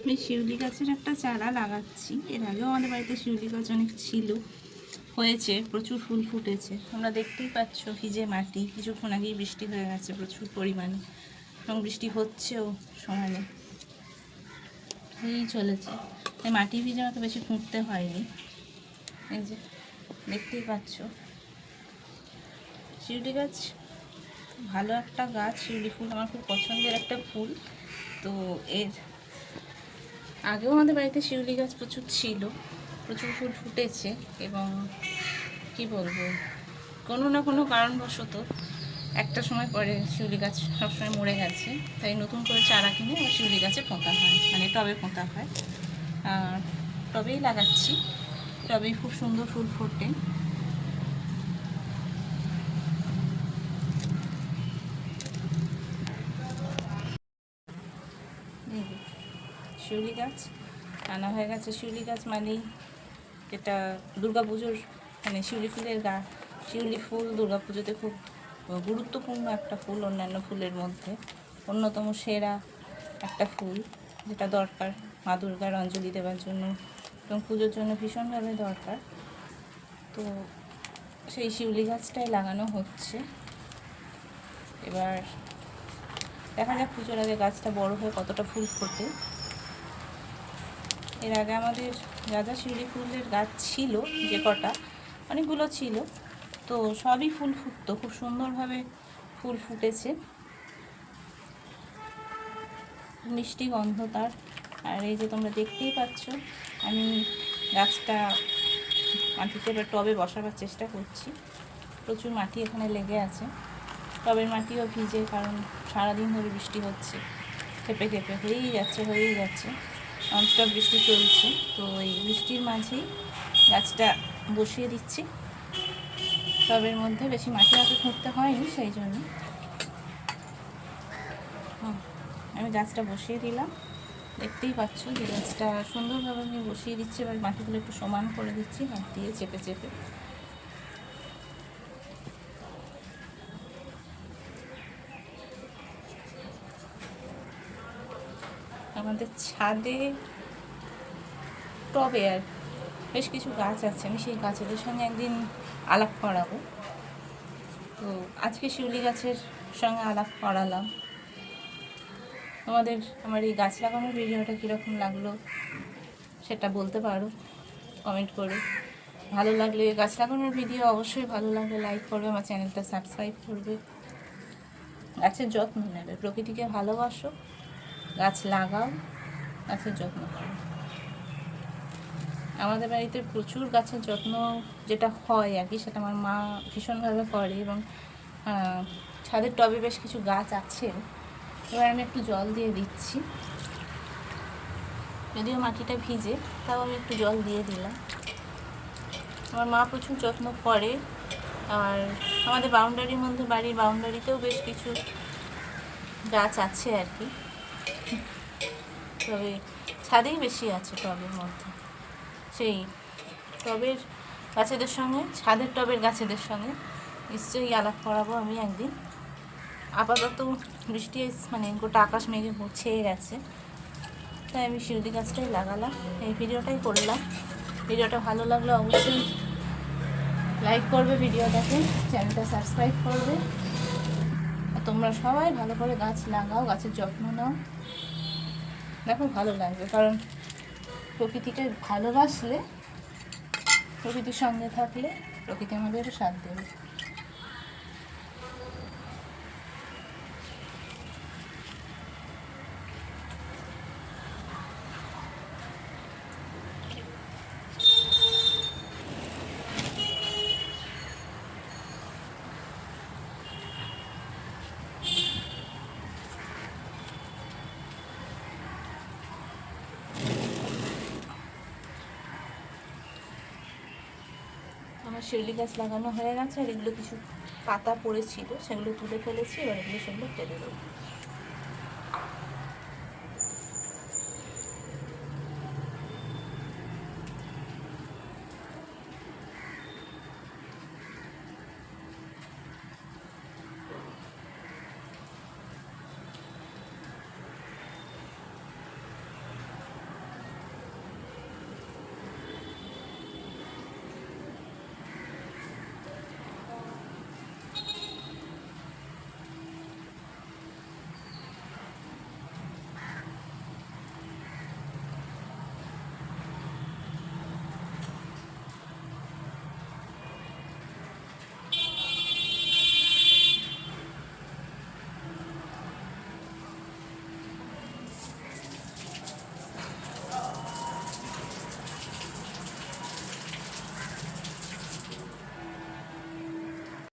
আমি শিউলি গাছের একটা চারা লাগাচ্ছি। এর আগেও আমাদের বাড়িতে শিউলি গাছ অনেক ছিল, হয়েছে, প্রচুর ফুল ফুটেছে। তোমরা দেখতেই পাচ্ছ ভিজে মাটি, কিছুক্ষণ আগেই বৃষ্টি হয়ে গেছে প্রচুর পরিমাণে, এবং বৃষ্টি হচ্ছেও সমানে, হয়েই চলেছে। এই মাটি ভিজে আমাকে বেশি খুঁড়তে হয়নি। এই যে দেখতেই পাচ্ছ শিউলি গাছ ভালো একটা গাছ। শিউলি ফুল আমার খুব পছন্দের একটা ফুল। তো এর আগেও আমাদের বাড়িতে শিউলি গাছ প্রচুর ছিল, প্রচুর ফুল ফুটেছে, এবং কি বলবো, কোনো না কোনো কারণবশত একটা সময় পরে শিউলি গাছ সবসময় মরে গেছে। তাই নতুন করে চারা কিনে আবার শিউলি গাছে পোঁতা হয়, মানে টবে পোঁতা হয়। আর টবেই লাগাচ্ছি, টবেই খুব সুন্দর ফুল ফোটে। শিউলি গাছ আনা হয়ে গেছে। শিউলি গাছ মানেই যেটা দুর্গাপুজোর, মানে শিউলি ফুলের শিউলি ফুল দুর্গাপুজোতে খুব গুরুত্বপূর্ণ একটা ফুল, অন্যান্য ফুলের মধ্যে অন্যতম সেরা একটা ফুল, যেটা দরকার মা দুর্গার অঞ্জলি দেওয়ার জন্য এবং পুজোর জন্য ভীষণভাবে দরকার। তো সেই শিউলি গাছটাই লাগানো হচ্ছে। এবার দেখা যাক পুজোর আগে গাছটা বড় হয়ে কতটা ফুল ফোটে। এর আগে আমাদের যা যা শিউলি ফুলের গাছ ছিল, যে কটা, অনেকগুলো ছিল, তো সবই ফুল ফুটতো, খুব সুন্দরভাবে ফুল ফুটেছে, মিষ্টি গন্ধ তার। আর এই যে তোমরা দেখতেই পাচ্ছ, আমি গাছটা মাটিতে এবার টবে বসাবার চেষ্টা করছি। প্রচুর মাটি এখানে লেগে আছে, টবের মাটিও ভিজে, কারণ সারাদিন ধরে বৃষ্টি হচ্ছে, খেপে খেপে হয়েই যাচ্ছে, ননস্টপ বৃষ্টি চলছে। তো এই বৃষ্টির মাঝেই গাছটা বসিয়ে দিচ্ছি টবের মধ্যে। বেশি মাটি আমাকে খুঁড়তে হয়নি, সেই জন্য আমি গাছটা বসিয়ে দিলাম। দেখতেই পাচ্ছ যে গাছটা সুন্দরভাবে আমি বসিয়ে দিচ্ছি। এবার মাটিগুলো একটু সমান করে দিচ্ছি হাত দিয়ে চেপে চেপে। আমাদের ছাদে টবে আর বেশ কিছু গাছ আছে, আমি সেই গাছেদের সঙ্গে একদিন আলাপ করাবো। তো আজকে শিউলি গাছের সঙ্গে আলাপ করালাম। তোমাদের আমার এই গাছ লাগানোর ভিডিওটা কীরকম লাগলো সেটা বলতে পারো কমেন্ট করে। ভালো লাগলে, গাছ লাগানোর ভিডিও অবশ্যই ভালো লাগলে লাইক করবে, আমার চ্যানেলটা সাবস্ক্রাইব করবে। গাছের যত্ন নেবে, প্রকৃতিকে ভালোবাসো, গাছ লাগাও, গাছের যত্ন করো। আমাদের বাড়িতে প্রচুর গাছের যত্ন যেটা হয় আর কি, সেটা আমার মা ভীষণভাবে করে। এবং ছাদের টবে বেশ কিছু গাছ আছে। এবার আমি একটু জল দিয়ে দিচ্ছি, যদিও মাটিটা ভিজে, তাও আমি একটু জল দিয়ে দিলাম। আমার মা প্রচুর যত্ন করে। আর আমাদের বাউন্ডারির মধ্যে, বাড়ির বাউন্ডারিতেও বেশ কিছু গাছ আছে আর কি, তবে ছাদেই বেশি আছে টবের মধ্যে। সেই টবের গাছেদের সঙ্গে, ছাদের টবের গাছেদের সঙ্গে নিশ্চয়ই আলাপ করাবো আমি একদিন। আপাতত বৃষ্টি মানে গোটা আকাশ মেঘে ছেয়ে গেছে, তাই আমি শিউলি গাছটাই লাগালাম, এই ভিডিওটাই করলাম। ভিডিওটা ভালো লাগলে অবশ্যই লাইক করবে ভিডিওটাকে, চ্যানেলটা সাবস্ক্রাইব করবে। আর তোমরা সবাই ভালো করে গাছ লাগাও, গাছের যত্ন নাও, দেখো ভালো লাগবে। কারণ প্রকৃতিকে ভালোবাসলে, প্রকৃতির সঙ্গে থাকলে প্রকৃতি আমাদেরও সাথ দেবে। আমার শিউলি গাছ লাগানো হয়ে গেছে, আর এগুলো কিছু পাতা পড়েছিল, সেগুলো তুলে ফেলেছি। এবার সেগুলো ফেলে দেবো।